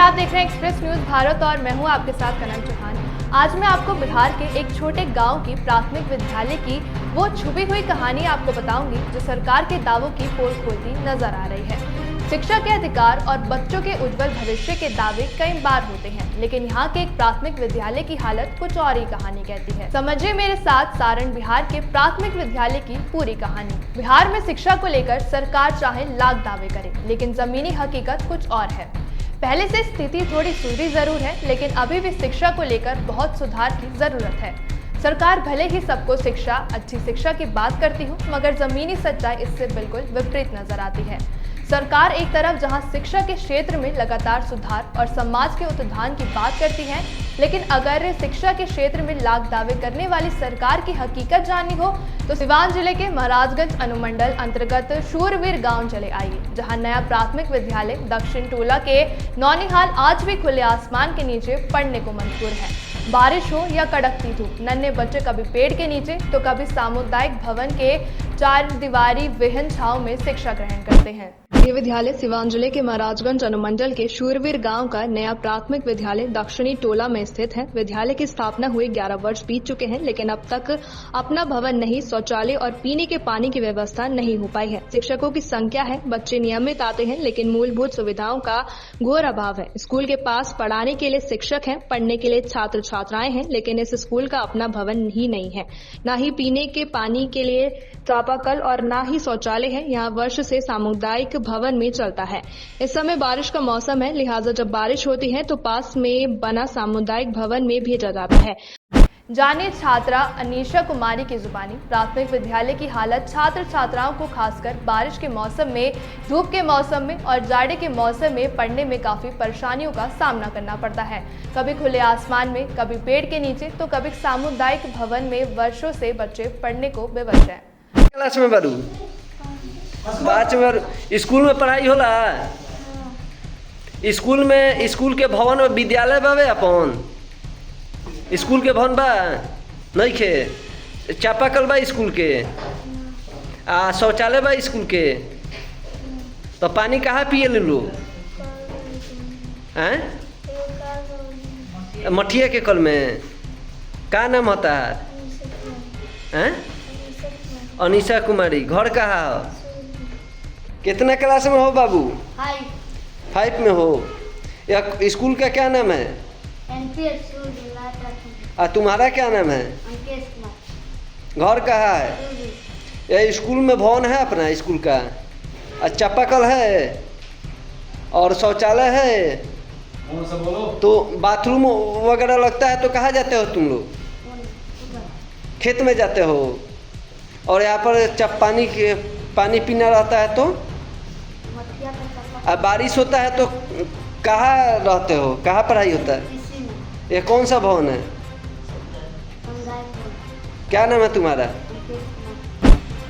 आप देख रहे हैं एक्सप्रेस न्यूज भारत और मैं हूं आपके साथ कनक चौहान। आज मैं आपको बिहार के एक छोटे गांव की प्राथमिक विद्यालय की वो छुपी हुई कहानी आपको बताऊंगी जो सरकार के दावों की पोल खोलती नजर आ रही है। शिक्षा के अधिकार और बच्चों के उज्जवल भविष्य के दावे कई बार होते हैं, लेकिन यहाँ के एक प्राथमिक विद्यालय की हालत कुछ और ही कहानी कहती है। समझिए मेरे साथ सारण बिहार के प्राथमिक विद्यालय की पूरी कहानी। बिहार में शिक्षा को लेकर सरकार चाहे लाख दावे करे, लेकिन जमीनी हकीकत कुछ और है। पहले से स्थिति थोड़ी सुधरी जरूर है, लेकिन अभी भी शिक्षा को लेकर बहुत सुधार की जरूरत है। सरकार भले ही सबको शिक्षा, अच्छी शिक्षा की बात करती हो, मगर जमीनी सच्चाई इससे बिल्कुल विपरीत नजर आती है। सरकार एक तरफ जहां शिक्षा के क्षेत्र में लगातार सुधार और समाज के उत्थान की बात करती है, लेकिन अगर शिक्षा के क्षेत्र में लाख दावे करने वाली सरकार की हकीकत जाननी हो तो सिवान जिले के महाराजगंज अनुमंडल अंतर्गत शूरवीर गांव चले आइए, जहां नया प्राथमिक विद्यालय दक्षिण टोला के नौनिहाल आज भी खुले आसमान के नीचे पढ़ने को मंजूर है। बारिश हो या कड़कती धूप, नन्हे बच्चे कभी पेड़ के नीचे तो कभी सामुदायिक भवन के चार दीवारी विहीन छांव में शिक्षा ग्रहण करते हैं। ये विद्यालय सिवान जिले के महाराजगंज अनुमंडल के शूरवीर गांव का नया प्राथमिक विद्यालय दक्षिणी टोला में स्थित है। विद्यालय की स्थापना हुए 11 वर्ष बीत चुके हैं, लेकिन अब तक अपना भवन नहीं, शौचालय और पीने के पानी की व्यवस्था नहीं हो पाई है। शिक्षकों की संख्या है, बच्चे नियमित आते हैं, लेकिन मूलभूत सुविधाओं का घोर अभाव है। स्कूल के पास पढ़ाने के लिए शिक्षक हैं, पढ़ने के लिए छात्र छात्राएं हैं, लेकिन इस स्कूल का अपना भवन ही नहीं है। न ही पीने के पानी के लिए चापाकल और न ही शौचालय है। यहाँ वर्ष से सामुदायिक भवन में चलता है। इस समय बारिश का मौसम है, लिहाजा जब बारिश होती है तो पास में बना सामुदायिक भवन में भेजा जाता है। जानिए छात्रा अनीशा कुमारी की जुबानी प्राथमिक विद्यालय की हालत। छात्र छात्राओं को खासकर बारिश के मौसम में, धूप के मौसम में और जाड़े के मौसम में पढ़ने में काफी परेशानियों का सामना करना पड़ता है। कभी खुले आसमान में, कभी पेड़ के नीचे तो कभी सामुदायिक भवन में वर्षों से बच्चे पढ़ने को विवश हैं। क्लास में बारू बाद में स्कूल में पढ़ाई होला। स्कूल के भवन में विद्यालय बावे अपन स्कूल के भवन बा नहीं खे, चापाकल बा स्कूल के आ शौचालय बा स्कूल के, तो पानी कहाँ पिए ले लो हैं? मठिया के कल में का नाम होता है? अनीशा कुमारी। घर कहाँ हो? कितना क्लास में हो बाबू? 5 में हो। या स्कूल का क्या नाम है? तुम्हारा क्या नाम है? घर कहाँ है? या स्कूल में भवन है अपना स्कूल का? चापाकल है और शौचालय है, तो बाथरूम वगैरह लगता है तो कहाँ जाते हो तुम लोग? खेत में जाते हो। और यहाँ पर पानी पीना रहता है तो बारिश होता है तो कहाँ रहते हो? कहाँ पढ़ाई होता है? ये कौन सा भवन है? क्या नाम है तुम्हारा?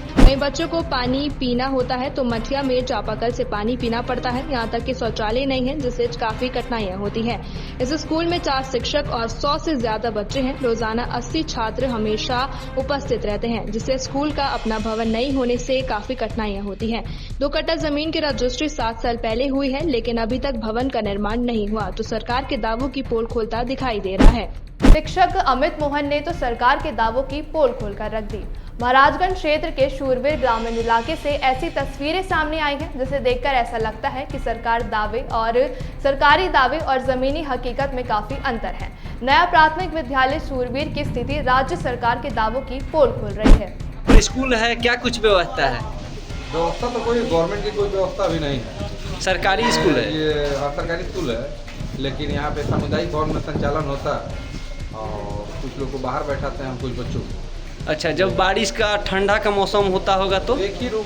वहीं बच्चों को पानी पीना होता है तो मठिया में चापाकल से पानी पीना पड़ता है। यहाँ तक कि शौचालय नहीं है, जिससे काफी कठिनाइयाँ होती हैं। इस स्कूल में 4 शिक्षक और 100 से ज्यादा बच्चे हैं। रोजाना 80 छात्र हमेशा उपस्थित रहते हैं, जिससे स्कूल का अपना भवन नहीं होने से काफी कठिनाइयाँ होती हैं। 2 कट्टा जमीन की रजिस्ट्री 7 साल पहले हुई है, लेकिन अभी तक भवन का निर्माण नहीं हुआ, तो सरकार के दावों की पोल खोलता दिखाई दे रहा है। शिक्षक अमित मोहन ने तो सरकार के दावों की पोल खोलकर रख दी। महाराजगंज क्षेत्र के शूरवीर ग्रामीण इलाके से ऐसी तस्वीरें सामने आई हैं, जिसे देखकर ऐसा लगता है कि सरकारी दावे और जमीनी हकीकत में काफी अंतर है। नया प्राथमिक विद्यालय शूरवीर की स्थिति राज्य सरकार के दावों की पोल खोल रही है। स्कूल है, क्या कुछ व्यवस्था है? व्यवस्था तो कोई गवर्नमेंट की कोई व्यवस्था भी नहीं है। सरकारी स्कूल है ये? सरकारी स्कूल है, लेकिन यहाँ पे सामुदायिक भवन में संचालन होता है और कुछ लोग को बाहर बैठाते हैं, कुछ बच्चों को। अच्छा, जब बारिश का ठंडा का मौसम होता होगा तो एक ही रूम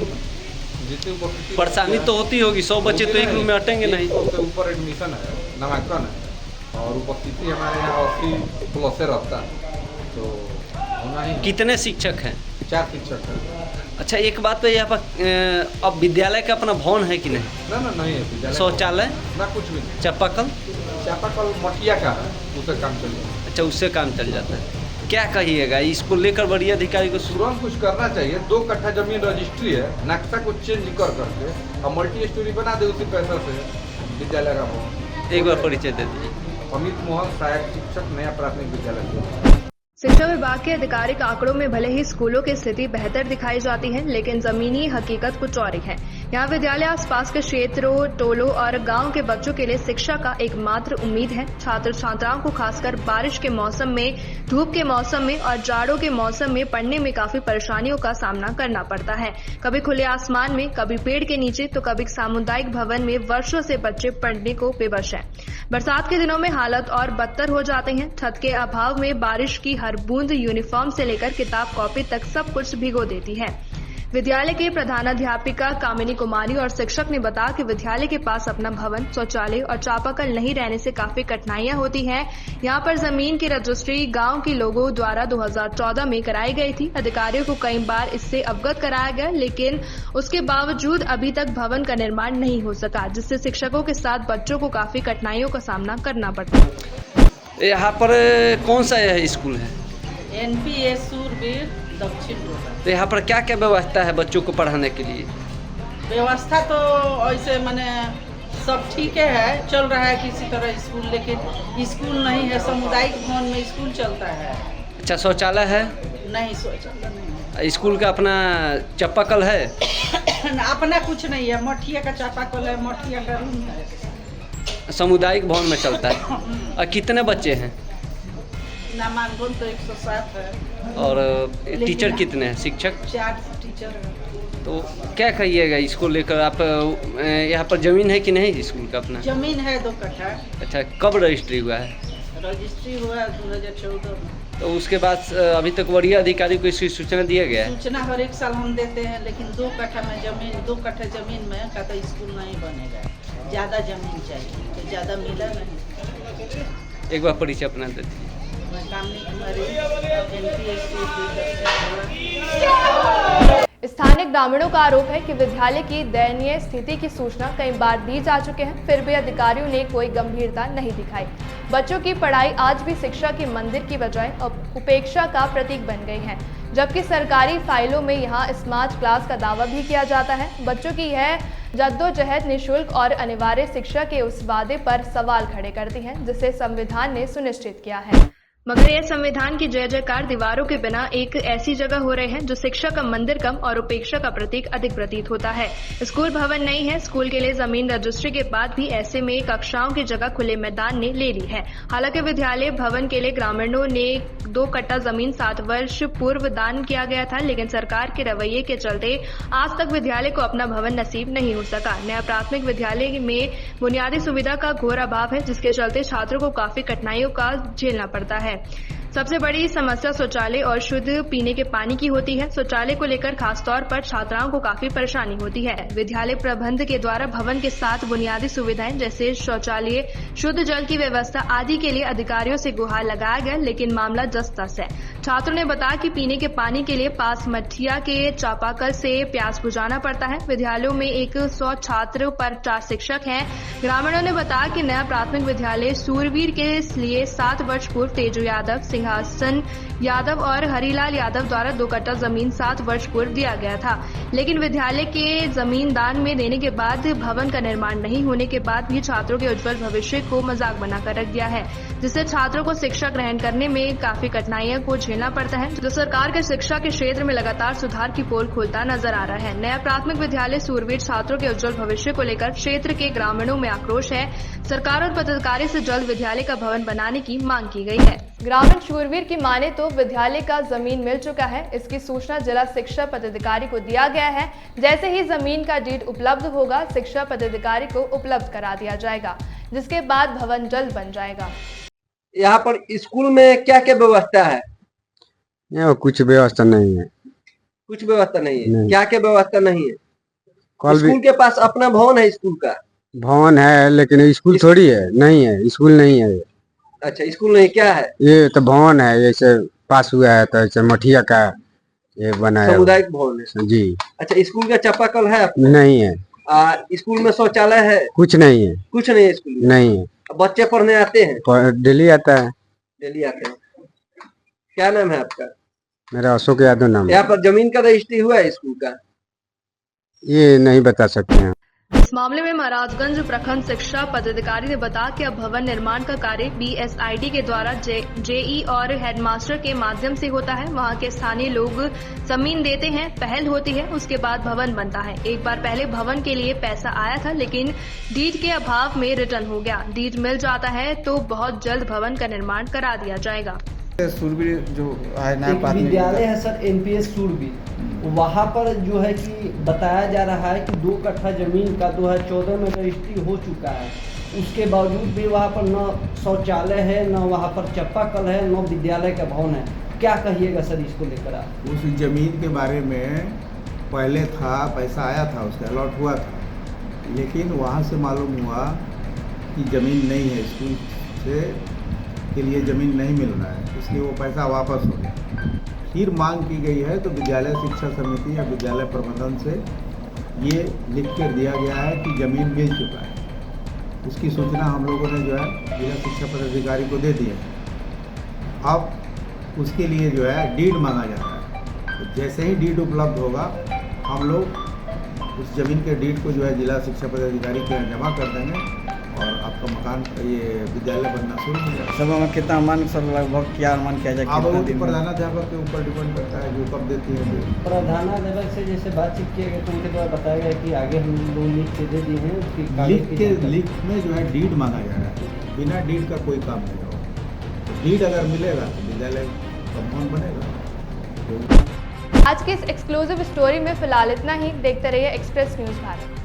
जितनी परेशानी तो होती होगी। 100 बच्चे तो एक रूम में अटेंगे नहीं। उसके ऊपर एडमिशन है, नामांकन है और उपस्थिति हमारे यहाँ 80+ से रहता है, तो होना ही। कितने शिक्षक हैं? 4 शिक्षक हैं। अच्छा, एक बात तो यहाँ पर अब विद्यालय का अपना भवन है कि नहीं? ना नहीं है विद्यालय। शौचालय ना कुछ भी नहीं। चापाकल मठिया का है, उससे काम चल जाता है। अच्छा, उससे काम चल जाता है। क्या कहिएगा इसको लेकर? बड़ी अधिकारी को तुरंत कुछ करना चाहिए। 2 कट्ठा जमीन रजिस्ट्री है, नक्शा को चेंज कर करके और मल्टी स्टोरी बना दे उसी पैसा से विद्यालय का भवन। एक बार परिचय दे दीजिए। अमित मोहन, सहायक शिक्षक, नया प्राथमिक विद्यालय। शिक्षा विभाग के आधिकारिक आंकड़ों में भले ही स्कूलों की स्थिति बेहतर दिखाई जाती है, लेकिन जमीनी हकीकत कुछ और ही है। यहाँ विद्यालय आसपास के क्षेत्रों, टोलों और गांव के बच्चों के लिए शिक्षा का एकमात्र उम्मीद है। छात्र छात्राओं को खासकर बारिश के मौसम में, धूप के मौसम में और जाड़ों के मौसम में पढ़ने में काफी परेशानियों का सामना करना पड़ता है। कभी खुले आसमान में, कभी पेड़ के नीचे, तो कभी सामुदायिक भवन में वर्षों से बच्चे पढ़ने को विवश हैं। बरसात के दिनों में हालत और बदतर हो जाते हैं। छत के अभाव में बारिश की हर बूंद यूनिफॉर्म से लेकर किताब कॉपी तक सब कुछ भिगो देती है। विद्यालय के प्रधानाध्यापिका कामिनी कुमारी और शिक्षक ने बताया कि विद्यालय के पास अपना भवन, शौचालय और चापाकल नहीं रहने से काफी कठिनाइयां होती हैं। यहां पर जमीन की रजिस्ट्री गांव के लोगों द्वारा 2014 में कराई गई थी। अधिकारियों को कई बार इससे अवगत कराया गया, लेकिन उसके बावजूद अभी तक भवन का निर्माण नहीं हो सका, जिससे शिक्षकों के साथ बच्चों को काफी कठिनाइयों का सामना करना पड़ता है। यहाँ पर कौन सा यह स्कूल है? NPS सूरवीर दक्षिण रोड। तो यहाँ पर क्या क्या व्यवस्था है बच्चों को पढ़ाने के लिए? व्यवस्था तो ऐसे माने सब ठीक है, चल रहा है किसी तरह स्कूल, लेकिन स्कूल नहीं है। सामुदायिक भवन में स्कूल चलता है। अच्छा, शौचालय है? नहीं, शौचालय नहीं है। स्कूल का अपना चापाकल है? अपना कुछ नहीं है। मठिया का चापाकल है, मठिया का रूम है। सामुदायिक भवन में चलता है। और कितने बच्चे हैं? नामांकन तो 107 है। और टीचर कितने हैं? शिक्षक 4 टीचर है। तो क्या कहिएगा इसको लेकर? आप यहाँ पर जमीन है कि नहीं स्कूल का अपना? जमीन है 2 कट्ठा। अच्छा, कब रजिस्ट्री हुआ है? रजिस्ट्री हुआ है 2014 में। तो उसके बाद अभी तक वरीय अधिकारी को इसकी सूचना दिया गया है? सूचना हर एक साल हम देते हैं, लेकिन 2 कट्ठा में जमीन, 2 कट्ठा जमीन में का तो स्कूल नहीं बनेगा। ज़्यादा जमीन चाहिए, तो ज़्यादा मिला नहीं। एक बार परिचय अपना दे दीजिए। मैं कामिनी कुमारी, NPS स्थानीय ग्रामीणों का आरोप है कि विद्यालय की दयनीय स्थिति की सूचना कई बार दी जा चुके हैं, फिर भी अधिकारियों ने कोई गंभीरता नहीं दिखाई। बच्चों की पढ़ाई आज भी शिक्षा की मंदिर की बजाय उपेक्षा का प्रतीक बन गई है, जबकि सरकारी फाइलों में यहाँ स्मार्ट क्लास का दावा भी किया जाता है। बच्चों की यह जद्दोजहद निःशुल्क और अनिवार्य शिक्षा के उस वादे पर सवाल खड़े करती है जिसे संविधान ने सुनिश्चित किया है। मगर यह संविधान की जय जयकार दीवारों के बिना एक ऐसी जगह हो रहे हैं जो शिक्षा का मंदिर कम और उपेक्षा का प्रतीक अधिक प्रतीत होता है। स्कूल भवन नहीं है। स्कूल के लिए जमीन रजिस्ट्री के बाद भी ऐसे में कक्षाओं की जगह खुले मैदान ने ले ली है। हालांकि विद्यालय भवन के लिए ग्रामीणों ने 2 कट्टा जमीन 7 वर्ष पूर्व दान किया गया था, लेकिन सरकार के रवैये के चलते आज तक विद्यालय को अपना भवन नसीब नहीं हो सका। नया प्राथमिक विद्यालय में बुनियादी सुविधा का घोर अभाव है, जिसके चलते छात्रों को काफी कठिनाइयों का झेलना पड़ता है। सबसे बड़ी समस्या शौचालय और शुद्ध पीने के पानी की होती है। शौचालय को लेकर खासतौर पर छात्राओं को काफी परेशानी होती है। विद्यालय प्रबंध के द्वारा भवन के साथ बुनियादी सुविधाएं जैसे शौचालय, शुद्ध जल की व्यवस्था आदि के लिए अधिकारियों से गुहार लगाया गया, लेकिन मामला जस तस है। छात्रों ने बताया कि पीने के पानी के लिए पास मठिया के चापाकल से प्यास बुझाना पड़ता है। विद्यालयों में 100 छात्र पर 4 शिक्षक हैं। ग्रामीणों ने बताया कि नया प्राथमिक विद्यालय सूरवीर के लिए 7 वर्ष पूर्व तेजू यादव, सिंहासन यादव और हरिलाल यादव द्वारा 2 कट्टा जमीन 7 वर्ष पूर्व दिया गया था, लेकिन विद्यालय के जमीन दान में देने के बाद भवन का निर्माण नहीं होने के बाद भी छात्रों के उज्जवल भविष्य को मजाक बनाकर रख दिया है, जिससे छात्रों को शिक्षा ग्रहण करने में काफी कठिनाइयों को झेलना पड़ता है, जो सरकार के शिक्षा के क्षेत्र में लगातार सुधार की पोल खोलता नजर आ रहा है। नया प्राथमिक विद्यालय सूरवीर छात्रों के उज्जवल भविष्य को लेकर क्षेत्र के ग्रामीणों में आक्रोश है। सरकार और पदाधिकारी से जल्द विद्यालय का भवन बनाने की मांग की गई है। ग्रामीण शूरवीर की माने तो विद्यालय का जमीन मिल चुका है। इसकी सूचना जिला शिक्षा पदाधिकारी को दिया गया है। जैसे ही जमीन का डीड उपलब्ध होगा, शिक्षा पदाधिकारी को उपलब्ध करा दिया जाएगा, जिसके बाद भवन जल्द बन जाएगा। यहाँ पर स्कूल में क्या क्या व्यवस्था है? यहाँ कुछ व्यवस्था नहीं है। कुछ व्यवस्था नहीं है? नहीं। क्या क्या व्यवस्था नहीं है? कल भी स्कूल के पास अपना भवन है? स्कूल का भवन है, लेकिन स्कूल थोड़ी है। नहीं है, स्कूल नहीं है। अच्छा, स्कूल नहीं, क्या है? ये तो भवन है, जैसे पास हुआ है तो ऐसे मठिया का ये बनाया सामुदायिक भवन है जी। अच्छा, स्कूल का चापाकल है अपना? नहीं है। स्कूल में शौचालय है? कुछ नहीं है। कुछ नहीं है स्कूल में? नहीं है। बच्चे पढ़ने आते हैं? डेली आता है। डेली आते हैं। क्या नाम है आपका? मेरा अशोक यादव नाम है। यहाँ पर जमीन का रजिस्ट्री हुआ है स्कूल का? ये नहीं बता सकते हैं। इस मामले में महाराजगंज प्रखंड शिक्षा पदाधिकारी ने बताया कि अब भवन निर्माण का कार्य BSID के द्वारा जेई और हेडमास्टर के माध्यम से होता है। वहां के स्थानीय लोग जमीन देते हैं, पहल होती है, उसके बाद भवन बनता है। एक बार पहले भवन के लिए पैसा आया था, लेकिन डीड के अभाव में रिटर्न हो गया। डीड मिल जाता है तो बहुत जल्द भवन का निर्माण करा दिया जाएगा। सूरबीर जो है ना एक विद्यालय है सर NPS सूरबीर, वहाँ पर जो है कि बताया जा रहा है कि 2 कट्ठा जमीन का 2014 में रजिस्ट्री हो चुका है। उसके बावजूद भी वहाँ पर न शौचालय है, न वहाँ पर चापाकल है, न विद्यालय का भवन है। क्या कहिएगा सर इसको लेकर आप? उस जमीन के बारे में पहले था, पैसा आया था, उसका अलॉट हुआ था, लेकिन वहाँ से मालूम हुआ कि ज़मीन नहीं है, स्कूल से के लिए ज़मीन नहीं मिल रहा है, इसलिए वो पैसा वापस हो गया। फिर मांग की गई है तो विद्यालय शिक्षा समिति या विद्यालय प्रबंधन से ये लिख कर दिया गया है कि ज़मीन मिल चुका है। उसकी सूचना हम लोगों ने जो है जिला शिक्षा पदाधिकारी को दे दी है। अब उसके लिए जो है डीड मांगा जाता है। तो जैसे ही डीड उपलब्ध होगा हम लोग उस ज़मीन के डीड को जो है जिला शिक्षा पदाधिकारी के यहाँ जमा कर देंगे और आपका मकान ये विद्यालय बनना शुरू हो जाएगा। सब में कितना अनुमान सर लगभग क्या अनुमान किया जाए? अब वो प्रधानाध्यापक के ऊपर डिपेंड करता है जो कब देती है। प्रधानाध्यापक से जैसे बातचीत किया गया तो उनके द्वारा बताया गया कि आगे हम लोग लिख के दे दिए हैं, उसकी लिख में जो है डीड मांगा जा रहा है। बिना डीड का कोई काम नहीं होगा। तो डीड अगर मिलेगा तो विद्यालय का भवन बनेगा। आज के इस एक्सक्लूसिव स्टोरी में फिलहाल इतना ही। देखते रहिए एक्सप्रेस न्यूज़ भारत।